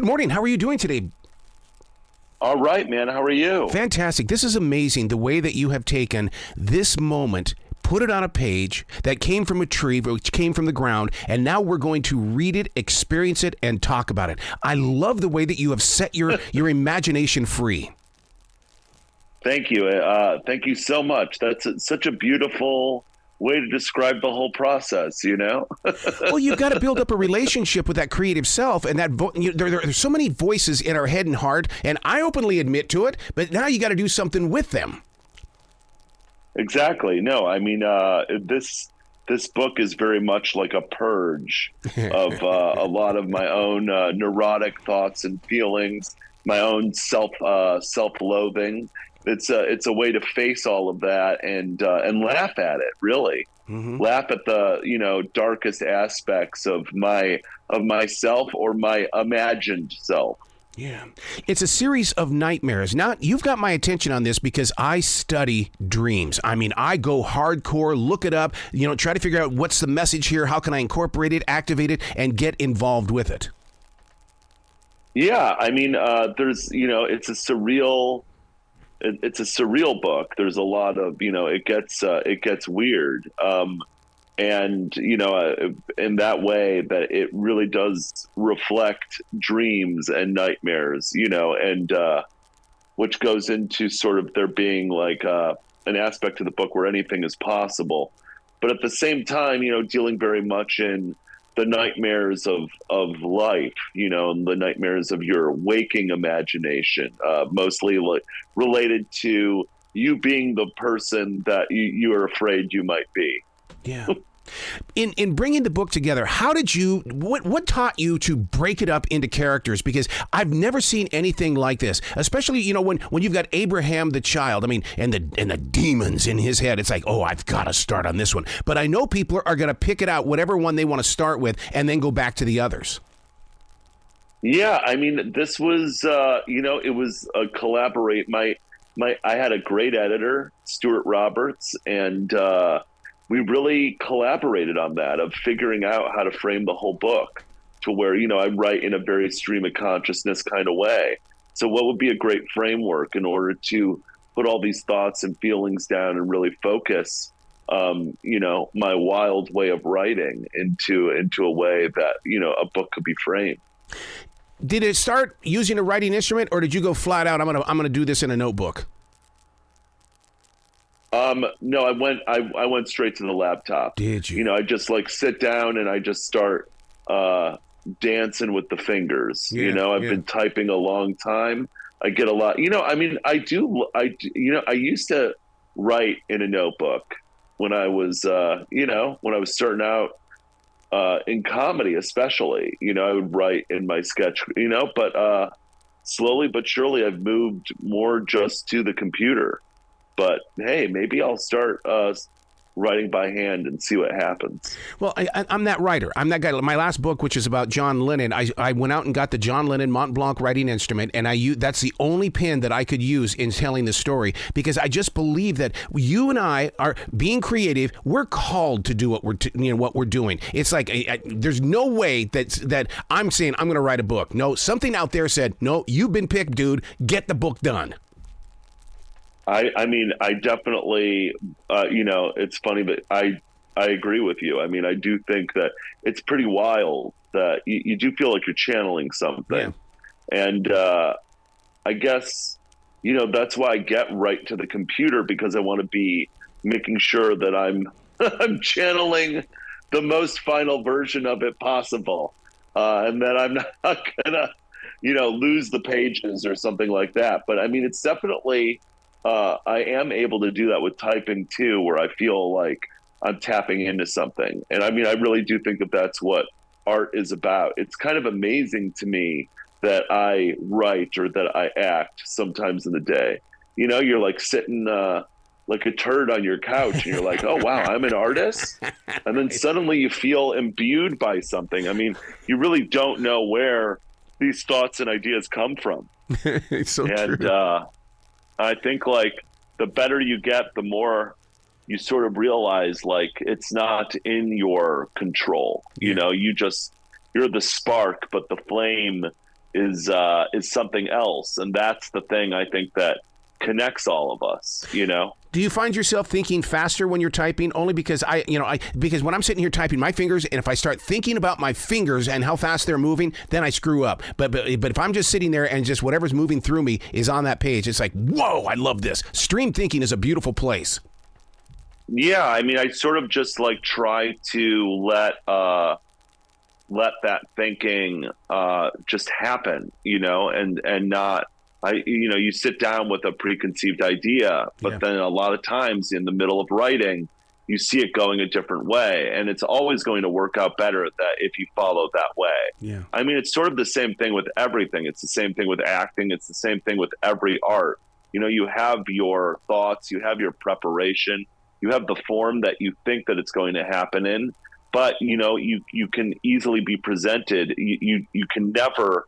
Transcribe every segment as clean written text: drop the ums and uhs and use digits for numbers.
Good morning. How are you doing today? All right, man. How are you? Fantastic. This is amazing, the way that you have taken this moment, put it on a page that came from a tree, which came from the ground, and now we're going to read it, experience it, and talk about it. I love the way that you have set your imagination free. Thank you. Thank you so much. That's such a beautiful way to describe the whole process, you know? Well, you've got to build up a relationship with that creative self, and that there's so many voices in our head and heart, and I openly admit to it, but now you got to do something with them. Exactly. No, I mean, this book is very much like a purge of a lot of my own neurotic thoughts and feelings, my own self-loathing. It's a way to face all of that and laugh at it, really. Mm-hmm. Laugh at the darkest aspects of myself or my imagined self. Yeah. It's a series of nightmares. Now, you've got my attention on this because I study dreams. I mean, I go hardcore, look it up, try to figure out what's the message here, how can I incorporate it, activate it, and get involved with it. Yeah, I mean, there's, it's a surreal book. There's a lot of, it gets weird. And, in that way that it really does reflect dreams and nightmares, and which goes into sort of there being like an aspect of the book where anything is possible. But at the same time, dealing very much in the nightmares of life, and the nightmares of your waking imagination, mostly related to you being the person that you are afraid you might be. Yeah. In bringing the book together, what taught you to break it up into characters? Because I've never seen anything like this, especially, when you've got Abraham the child, I mean, and the demons in his head. It's like, oh, I've got to start on this one. But I know people are going to pick it out, whatever one they want to start with, and then go back to the others. Yeah, I mean, this was, it was a collaborate. I had a great editor, Stuart Roberts, and we really collaborated on that, of figuring out how to frame the whole book to where, I write in a very stream of consciousness kind of way. So what would be a great framework in order to put all these thoughts and feelings down and really focus, my wild way of writing into a way that, a book could be framed. Did it start using a writing instrument, or did you go flat out, I'm gonna do this in a notebook? No, I went straight to the laptop. Did you? I just sit down and I just start dancing with the fingers. I've been typing a long time. I get a lot. I used to write in a notebook when I was when I was starting out in comedy, especially. I would write in my sketch, but slowly but surely I've moved more just to the computer. But hey, maybe I'll start writing by hand and see what happens. Well, I'm that writer. I'm that guy. My last book, which is about John Lennon, I went out and got the John Lennon Mont Blanc writing instrument, and that's the only pen that I could use in telling the story, because I just believe that you and I are being creative. We're called to do what we're doing. It's like there's no way that I'm saying I'm going to write a book. No, something out there said, no, you've been picked, dude. Get the book done. I mean, I definitely, it's funny, but I agree with you. I mean, I do think that it's pretty wild that you do feel like you're channeling something. Yeah. And I guess, that's why I get right to the computer, because I want to be making sure that I'm channeling the most final version of it possible. And that I'm not gonna, lose the pages or something like that. But I mean, it's definitely, I am able to do that with typing too, where I feel like I'm tapping into something. And I mean, I really do think that that's what art is about. It's kind of amazing to me that I write or that I act sometimes in the day. You're like sitting like a turd on your couch and you're like, oh, wow, I'm an artist. And then suddenly you feel imbued by something. I mean, you really don't know where these thoughts and ideas come from. It's so true. I think like the better you get, the more you sort of realize like it's not in your control. You're the spark, but the flame is something else. And that's the thing I think that connects all of us, you know? Do you find yourself thinking faster when you're typing? Only because because when I'm sitting here typing my fingers, and if I start thinking about my fingers and how fast they're moving, then I screw up. But if I'm just sitting there and just whatever's moving through me is on that page, it's like, whoa, I love this. Stream thinking is a beautiful place. Yeah, I mean, I sort of just like try to let that thinking just happen, you know, and not. You sit down with a preconceived idea, but then a lot of times in the middle of writing, you see it going a different way, and it's always going to work out better if you follow that way. Yeah. I mean, it's sort of the same thing with everything. It's the same thing with acting. It's the same thing with every art. You know, you have your thoughts, you have your preparation, you have the form that you think that it's going to happen in, but you know, you can easily be presented. You can never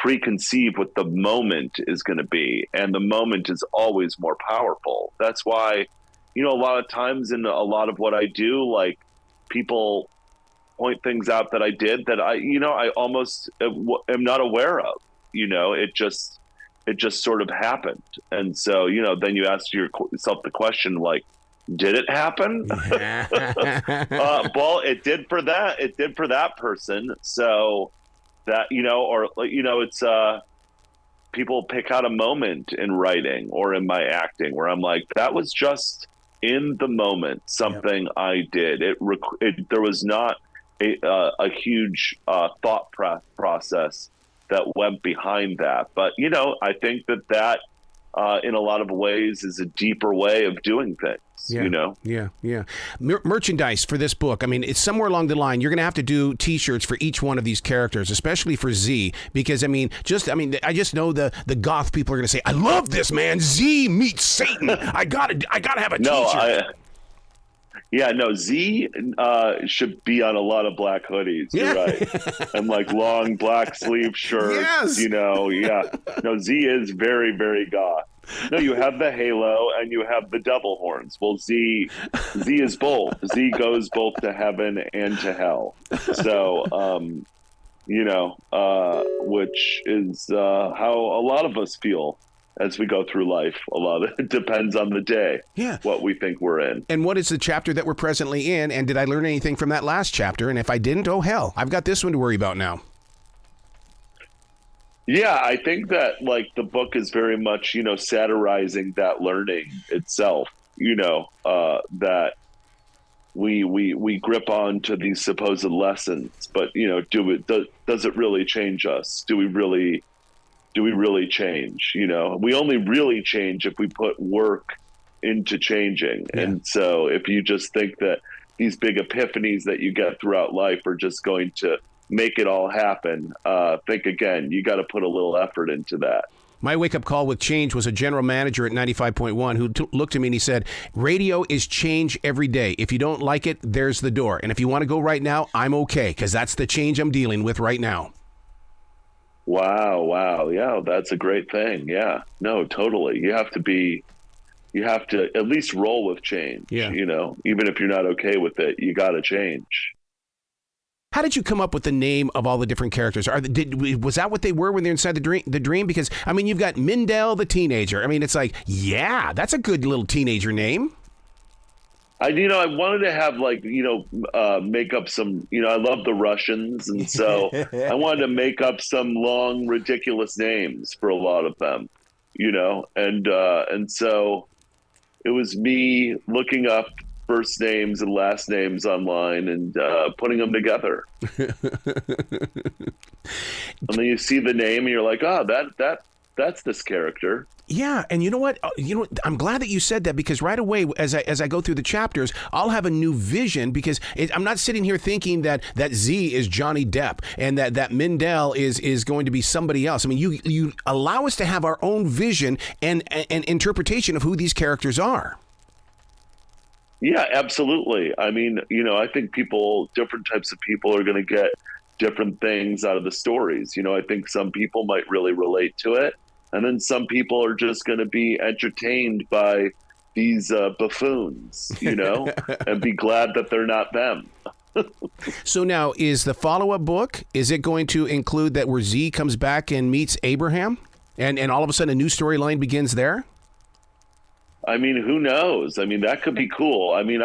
preconceive what the moment is going to be, and the moment is always more powerful. That's why, you know, a lot of times in a lot of what I do, like, people point things out that I did that I almost am not aware of. You know, it just sort of happened. And so, you know, then you ask yourself the question, like, did it happen? Well, it did for that person. So that, you know, or, you know, it's people pick out a moment in writing or in my acting where I'm like, that was just in the moment something I did. There was not a huge thought process that went behind that. But, you know, I think that in a lot of ways is a deeper way of doing things. You know? Yeah. Merchandise for this book. I mean, it's somewhere along the line. You're going to have to do T-shirts for each one of these characters, especially for Z, because I just know the goth people are going to say, I love this, man. Z meets Satan. I gotta have a T-shirt. Z should be on a lot of black hoodies. You're right. And like long black sleeve shirts. Yes. You know, No, Z is very, very goth. No, you have the halo and you have the devil horns. Well, Z is both. Z goes both to heaven and to hell. So, which is how a lot of us feel as we go through life. A lot of it depends on the day, what we think we're in. And what is the chapter that we're presently in? And did I learn anything from that last chapter? And if I didn't, oh, hell, I've got this one to worry about now. Yeah, I think that like the book is very much, you know, satirizing that learning itself, you know, that we grip on to these supposed lessons, but, you know, does it really change us? Do we really change? You know, we only really change if we put work into changing. Yeah. And so if you just think that these big epiphanies that you get throughout life are just going to make it all happen, think again. You got to put a little effort into that. My wake-up call with change was a general manager at 95.1 who looked at me and he said, radio is change every day. If you don't like it, there's the door. And if you want to go right now, I'm okay, because that's the change I'm dealing with right now. Wow. Yeah, that's a great thing. Yeah, no, totally. You have to at least roll with change. Yeah. You know, even if you're not okay with it, you got to change. How did you come up with the name of all the different characters? Was that what they were when they're inside the dream? Because, I mean, you've got Mendel the teenager. I mean, it's like, yeah, that's a good little teenager name. I wanted to have make up some, I love the Russians. And so I wanted to make up some long, ridiculous names for a lot of them, and so it was me looking up first names and last names online and putting them together. And then you see the name and you're like, oh, that's this character. Yeah, and you know what? I'm glad that you said that, because right away, as I go through the chapters, I'll have a new vision, because I'm not sitting here thinking that Z is Johnny Depp and that Mendel is going to be somebody else. I mean, you allow us to have our own vision and interpretation of who these characters are. Yeah, absolutely. I mean, I think different types of people are going to get different things out of the stories. I think some people might really relate to it. And then some people are just going to be entertained by these buffoons, and be glad that they're not them. So now, is the follow-up book, is it going to include that where Z comes back and meets Abraham? And all of a sudden a new storyline begins there? I mean, who knows? I mean, that could be cool. I mean,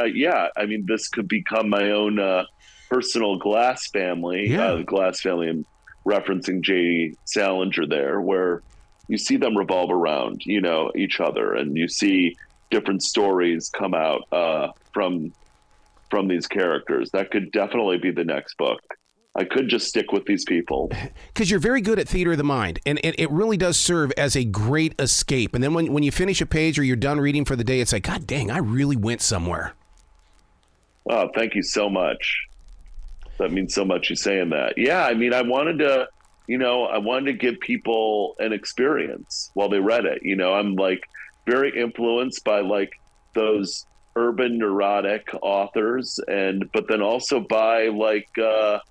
this could become my own personal Glass family. Yeah. The Glass family, I'm referencing J. Salinger there, where you see them revolve around, each other, and you see different stories come out from these characters. That could definitely be the next book. I could just stick with these people. Because you're very good at theater of the mind, and it really does serve as a great escape. And then when you finish a page or you're done reading for the day, it's like, God dang, I really went somewhere. Oh, thank you so much. That means so much, you saying that. Yeah, I mean, I wanted to give people an experience while they read it. I'm like very influenced by like those urban neurotic authors, but then also by like the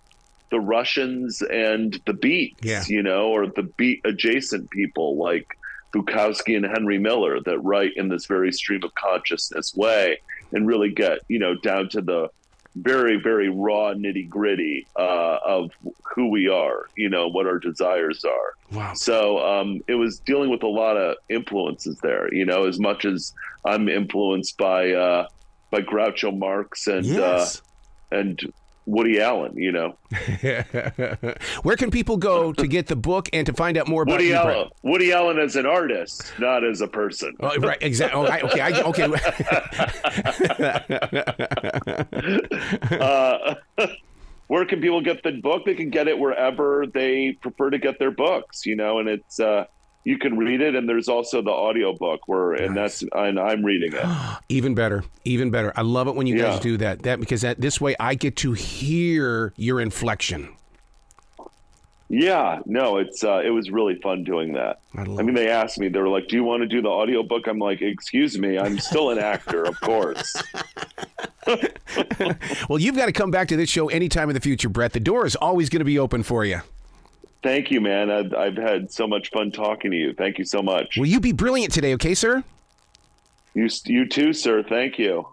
Russians and the Beats, or the Beat adjacent people like Bukowski and Henry Miller that write in this very stream of consciousness way and really get, down to the very, very raw nitty gritty of who we are, what our desires are. Wow. So it was dealing with a lot of influences there, as much as I'm influenced by Groucho Marx and Yes. And Woody Allen, Where can people go to get the book and to find out more about you, Brett? Woody Allen as an artist, not as a person. Oh, right, exactly. Okay. Where can people get the book? They can get it wherever they prefer to get their books, and it's you can read it, and there's also the audiobook and I'm reading it. Even better. I love it when you guys do that. Because this way I get to hear your inflection. Yeah, no, it was really fun doing that. I mean, they asked me, they were like, do you want to do the audiobook? I'm like, excuse me, I'm still an actor, of course. Well, you've got to come back to this show anytime in the future, Brett. The door is always going to be open for you. Thank you, man. I've had so much fun talking to you. Thank you so much. Will you be brilliant today, okay, sir? You too, sir. Thank you.